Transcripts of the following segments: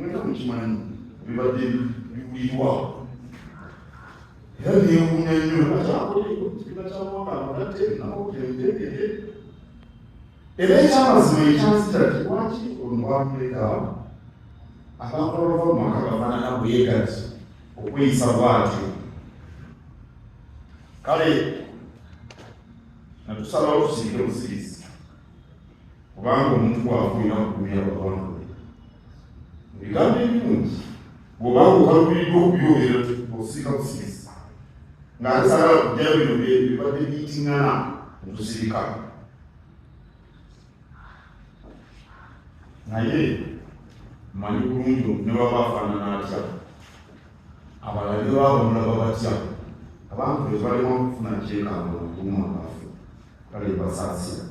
mwenda mukimani bibadde biwulirwa era neewuunya nnyo akyakoleeko ekibiina ky'amawanga amadate nawokutemutendere era ekyamazima ekyanzita ti lwaki ono bamuleka abantu abava mu maka gafaanana bwegati okweyisa bwatyo. Kale natusalawo tusiike busirizi kubanga omuntu bw'afuira kugumya babantu ebigambo ebirungi bw'obanga okalubiriddwa okubyogera osiika busirizi ng'asala kujja bino bibadde biyitiŋŋana okusirika. Naye manyi bulungi ne baba afaanana atya abalala ne baba bamulaba batya abantu tebalema kufuna kyekanga okuuma kaffe kale basaasira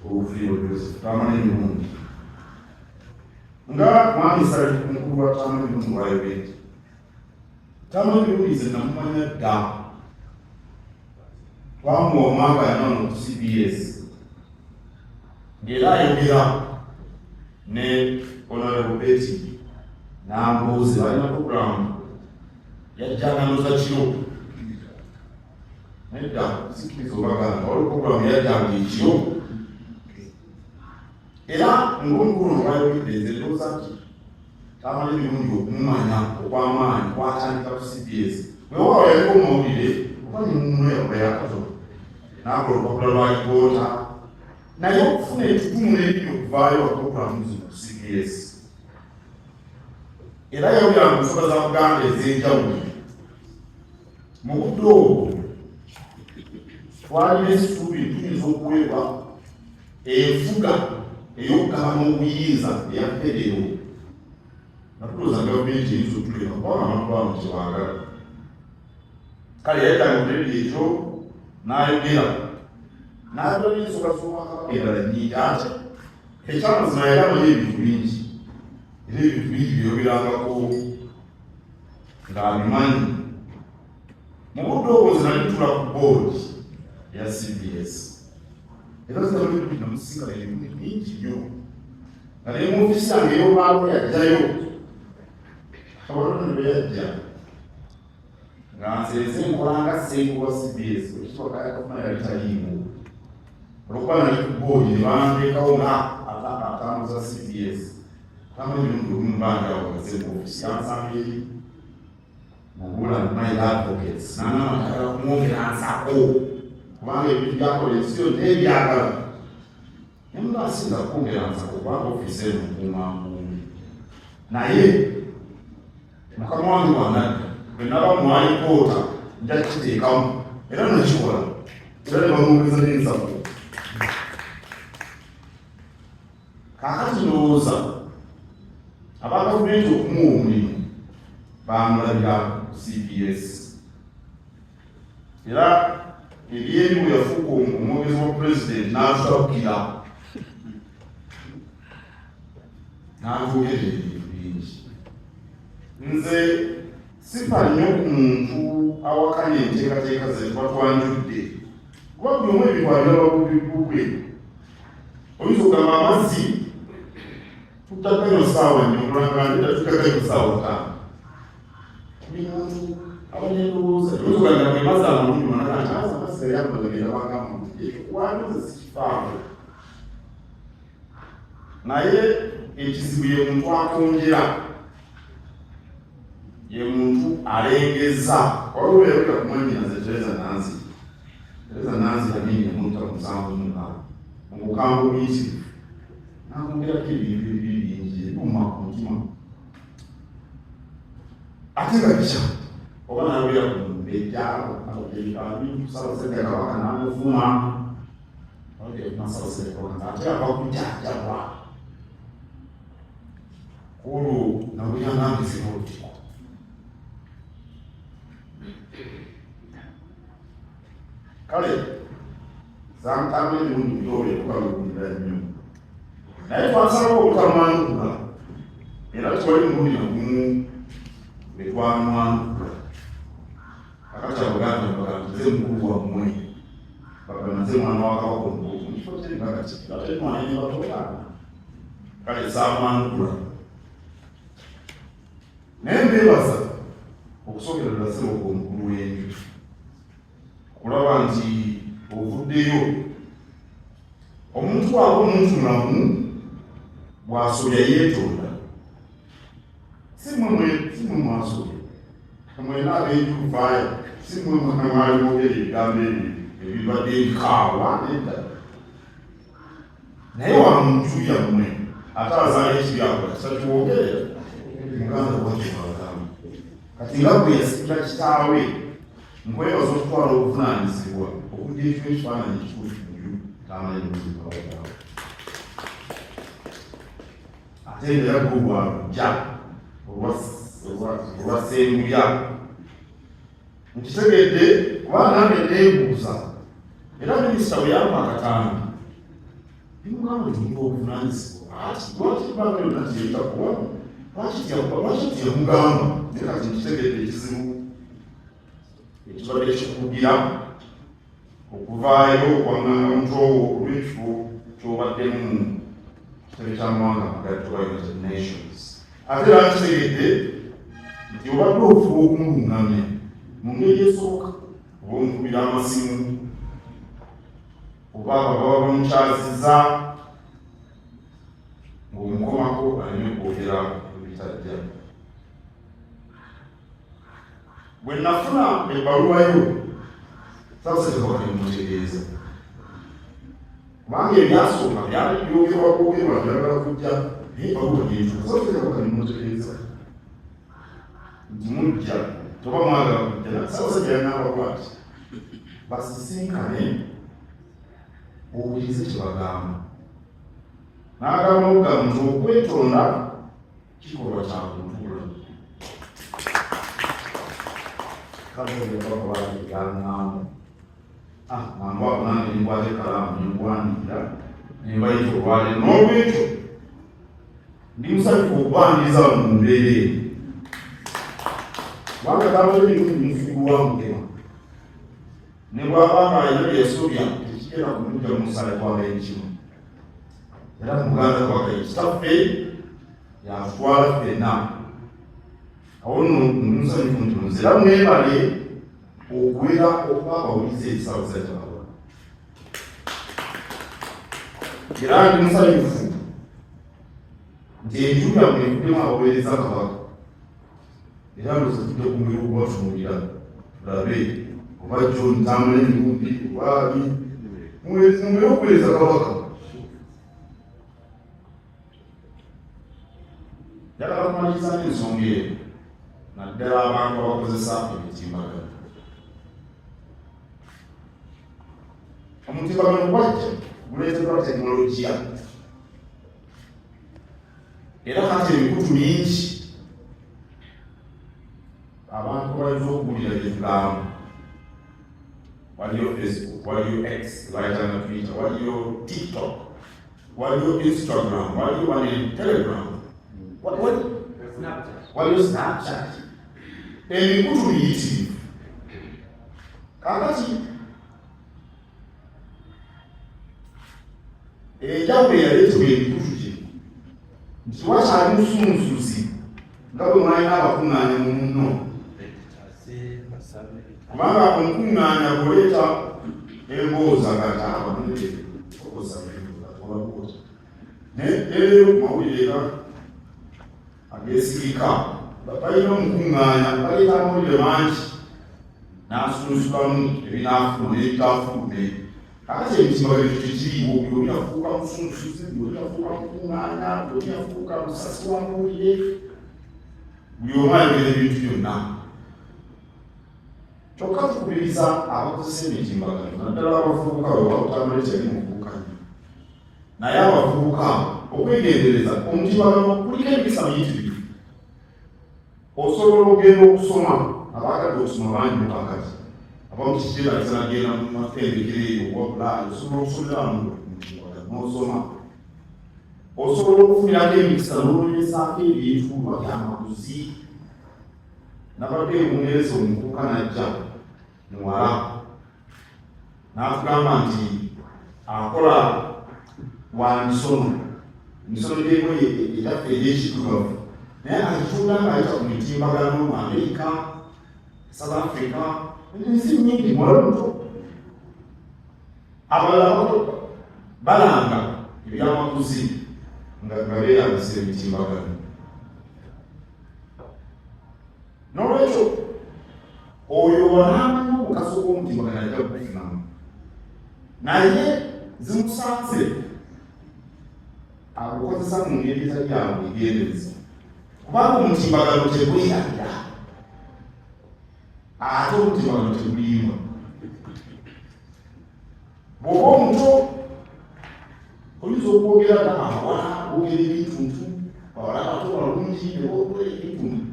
obufiiro Joseph tamanya emirundi nga mwami Sali mukulu wa tamanya emirundi wayogedde tamanya emirundi ze namumanya dda twamuwa omwaka yanano ku CBS ng'era ayogera ne Honorable Betty n'ambuuza balina programu yajjanga noza kiro nedda sikiriza obaganda wali programu yajjanga ekiro era ng'omukulu nowayogedde nze ndowooza nti tamanyi emirundi okumumanya okw'amaanyi kwatandika ku CBS weewaawo yaliko omawulire oba nimuno yakolayakato n'akola olupapula lwa lipoota naye okufuna etutumu n'ebiri okuvaayo wa programu zino ku CBS era yawulira mu nsonga za Buganda ez'enjawulo. Mu budde obwo twalina essuubi tuyinza okuweebwa enfuga ey'okugabana obuyinza eya federo natulooza gavumenti eyinza otuleka kubanga abantu bamu kyebaagala. Kale yayitanga omutereri ekyo n'ayogera n'ayogera n'ensonga z'Obwakabaka endala nnyingi ate ekyamazima yali amanyi ebintu bingi era ebintu bingi byeyogirangako ng'abimanyi. Mu budde obwo nze nali ntula ku boodi eya CBS era zinamulimu namusinga ebintu bingi nnyo nga naye mu ofiisi yange ey'obwalo yajjayo abalonde beyajja nga nze nkolanga ssenga wa CBS ekitwaka yakafuna yali taliimu olwokuba nali ku boodi ne banteekawo nga atamuza CBS tamanyi emirundi ogumu banjawo ngaze mu ofiisi yansanga eri mugula my advocates nangamba ntagala kumwongera nsako kubanga ebintu byakola ensi yonna ebyagala nemuntu asinza kwongera nsako kubanga ofiisi eno nkumankumbi naye mukama wange wanadda bwe naba mu alipoota nja kiteekamu era nakikola era ne bamwongeza n'ensako. Kaakati ndowooza aba gavumenti okumuwa omulimu bamulabira ku CBS era ebyeri bwe yafuuka omwogezi wa pulezidenti n'atutabukira n'atwogera ebintu bingi. Nze sifa nnyo ku muntu awakanya enteekateeka ze tuba twanjudde kuba buli omu ebitwalira babubibubwe oyinza okugamba amazzi tutagayo saawa nnyo mulanga ndeta tutagayo saawa ttaano buli muntu abanya endowooza oyinza okugamba bwe mazzi amalungi manaka nti amazzi gali amalagenda bagamba ekyo wandoze sikifaamu naye ekizibu ye muntu akonjera ye muntu alengeza waliwo yawulira kumanyira nze Tereza Nanzi yaminya omuntu musanvu mukaaga mu bukambwe buyitirivu n'akongerako ebintu ebiri bingi ebimuma ku mutima ate nga bikya oba n'abeera ku mbejjalo Ssaabasajja Kabaka n'amuvuma Ssaabasajja Kabaka ate ava kujjanjabwa olwo nawulira nambizibwa olutiko. Kale zankama emirundi byobye tukalugulira nnyo naye twasalawo obutamwanukula era tuwali mulundi nagumu bwe twamwanukula kakati abuganda baganze mukulu wammwe baganaze mwana wa Kabaka omukulu mukifo kyengakati ate mwana ne batolana kale saamwanukula naye mbeebaza okusookera ddala ssebo omukulu w'enju okulaba nti ovuddeyo omuntu waaba omuntu mulamu bw'asobya yeetonda si mmwe mwasobya mwena ab'enju luvaayo si mmwe mwali mwogera ebigambo ebyo ebibadde ebikaawa nedda naye wa muntu yammwe ate azaala ekibyakola kitakiwogerera muganda wakibagamba kati nga bwe yasikira kitaawe nkwebaza okutwala obuvunaanyizibwa okujja ekyo ekifaananyi ekituufu muju tamanyi muzibawagaawe ate era gwe bwalujja olwasembulya nkitegedde kuba nange neebuuza era minisita bwe yampa akataano bimugamba ntimuba obuvunanyizibwa ati lwaki ebbanga lyonna tiyeyitakuwamu lwaki tiyamugamba naye kati nkitegedde ekizibu ekibadde kikugira okuvaayo okwaŋŋanga mutowo olw'ekifo kyobaddemu kitebe kyamawanga amagatte oba United Nations ate era nkitegedde nti obadde ofuba okumulungamya mu ngeri esooka oba omukubira amasimu oba ababa bamukyazizza ng'omukomako aleme kwogera ebitajja. Bwe nafuna ebbaluwayo sabusekebwa nemutegeeza kubanga ebyasooka byali byogerwakwogerwa byagala kujja naye ebbaluwa yentuka sabusekebwa nemutegeeza nti mujja toba mwagala kujja sabusajja yanabakwati basisinkane owulirize kyebagamba n'agamba okugamba nti okwetonda kikolwa kya kuntuula kabaaaaamu mambwako nange nikwata ekalaamu nengwanirira nembayita olwale n'olwekyo ndi musanyufu okubaniriza mu mbeera eyo kubanga kabaebimufiibwa mukema ne bwabanga alina byesobya tekigenda kumujja mumusale kwaba ekimu era muganda kwaka ekitaffe yatutwala ffenna awo nno musanyufu nti nzira mwebale okuwera okuba abawuliza ebisabuza kyabala era ndi musanyufu nti enju yammwe efuddemu abaweereza kabaka era ndoza tujja kumira okubatunuulira tulabe oba John Tambula Emirundi obaali mumere okuweereza kabaka njagala kumaliriza n'ensonga eyo naddala abantu abakozesa emitimbagano. Omutimbagano gwajja guleeteddwa tekinologiya era kati emikutu mingi abantu balina okuwulira bye tugamba. Waliyo Facebook, waliyo X, bayitanga Twitter, waliyo TikTok, waliyo Instagram, waliyo Telegram, waliyo Snapchat. Emikutu miyitirivu. Kakati enjawulo eyaleetebwa emikutu gye nti wakyali musunsuzi nga bwe mwalina abakuŋŋaanya mu munno kubanga omukuŋŋaanya bw'oleeta embooza gata abanuobabuuza naye leero ku mawulire ageesigika balina omukuŋŋaanya baleeta amawulire mangi n'asunsukamu ebinaafuna n'ebitafudde kakati emitimbagano tekiriiwo byoli afuuka musunsuzi byoli afuuka mukuŋŋaanya byoli afuuka musasi wa mawulire buli omu ayogera ebintu byonna. Kyokka tukubiriza abakozesa emitimbagano naddala abavubuka bwe bakutambula teri muvubuka nnyo naye abavubuka okwegendereza omutimbagano kuliko emikisa miyitirivu. Osobola okugenda okusoma abaagadde okusoma bangi mukakati abamu kikireetagisa nagenda mu matendekero eyo wabulaali osobola okusomera mutimbagano n'osoma. Osobola okufunirako emikisa n'olonyesaako ebintu oba byamaguzi. Nabadde omuweereza omuvubuka najja muwala n'atugamba nti akola wa misono gyeko eyaffe egy'ekiddugavu naye akituuka tulanga ayita ku mitimbagano mu Amerika, South Africa, ensi nnyingi muwala muto. Abalala bato balanga ebyamaguzi nga beeyambisa emitimbagano. N'olwekyo oyo wanaamanya omugaso gw'omutimbagano ajja kugufunamu, naye zimusanze agukozesa mu ngeri etali ya bwegendereza, kubanga omutimbagano tegweyalira ate omutimbagano teguliibwa. Bw'oba omuto oyinza okwogera abawala boogera ebintuntu, bawala bato balungi nebogera ebintuntu,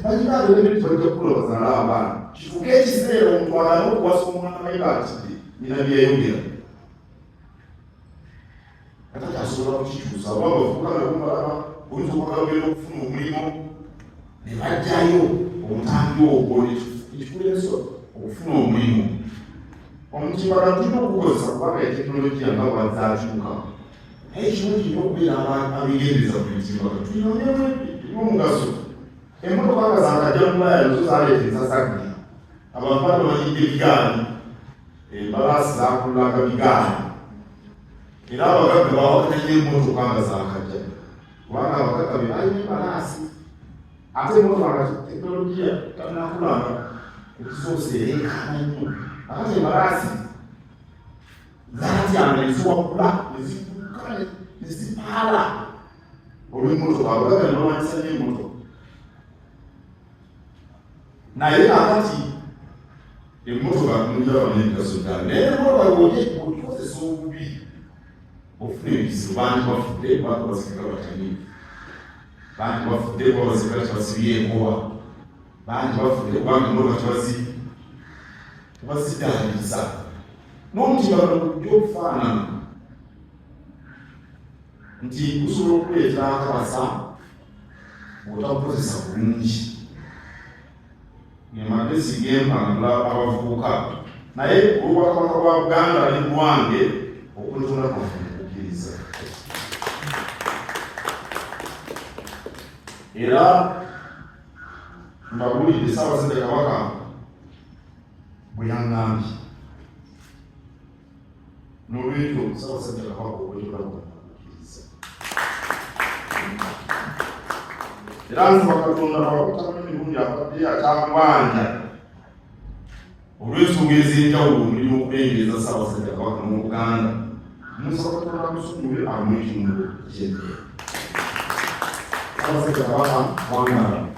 balina abebintu bajja kukula bazaala abaana, kifuuke ekiseera omuntu alina okuwasa omwana naye atidde nina byeyogera ate kyasobola kukikyusa. Oba bavubuka nabo balaba oyinza okwagala ogenda okufuna omulimu ne bajjayo omutambi ogwo ekikuleso okufuna omulimu. Omutimbagano tulina okugukozesa kubanga etekinologiya nga bwazaakyuka, naye kirungi nnyo okubeera abeegendereza ku mitimbagano. Tulina omugaso. Emmotoka nga zaakajja mu Bulaaya nazo zaaleeta ensasaganya, abantu bano bayidde ebigaali, embalaasi zaakulanga bigaali, era abagagga bawakanya emmotoka nga zaakajja, kubanga abagagga be balina embalaasi. Ate emmotoka nga tekinologiya tanakulanga ekisoose ereekaana nnyo, ate embalaasi zaatyanga ne ziwakula ne zikuka ne zipaala olw'emmotoka. Abagagga ne bamanyisa n'emmotoka. Naye kakati emmotoka mujaba n'emigaso gyayo, naye emmotoka bw'ogikozesa obubi ofuna ebizibu. Bangi bafudde kubanga basirikale batamiivu, bangi bafudde kuba basirikale tebasibye enkoba, bangi bafudde kubanga emmotoka tebaziddaabiriza. N'omutimbagano gujja okufaanana nti gusobola okuleeta akabasa bw'otabukozesa bulungi. Amagezi g'empangula abavubuka, naye olw'Obwakabaka bwa Buganda ne Bwange okutonda kwaffe okukkiriza. Era mbagulidde Ssaabasajja Kabaka bwe yaŋŋambye, n'olwekyo Ssaabasajja Kabaka okwetonda kwaffe okukkiriza. Era nsaba Katonda bw'akutamu emirundi abadde atambwanja olw'ensonga ez'enjawulo omulimu okubengereza Ssaabasajja Kabaka mu Buganda, musaba Katonda amusonyiwe amuwe ekimulu ky'eddeeru. Ssaabasajja Kabaka wangala.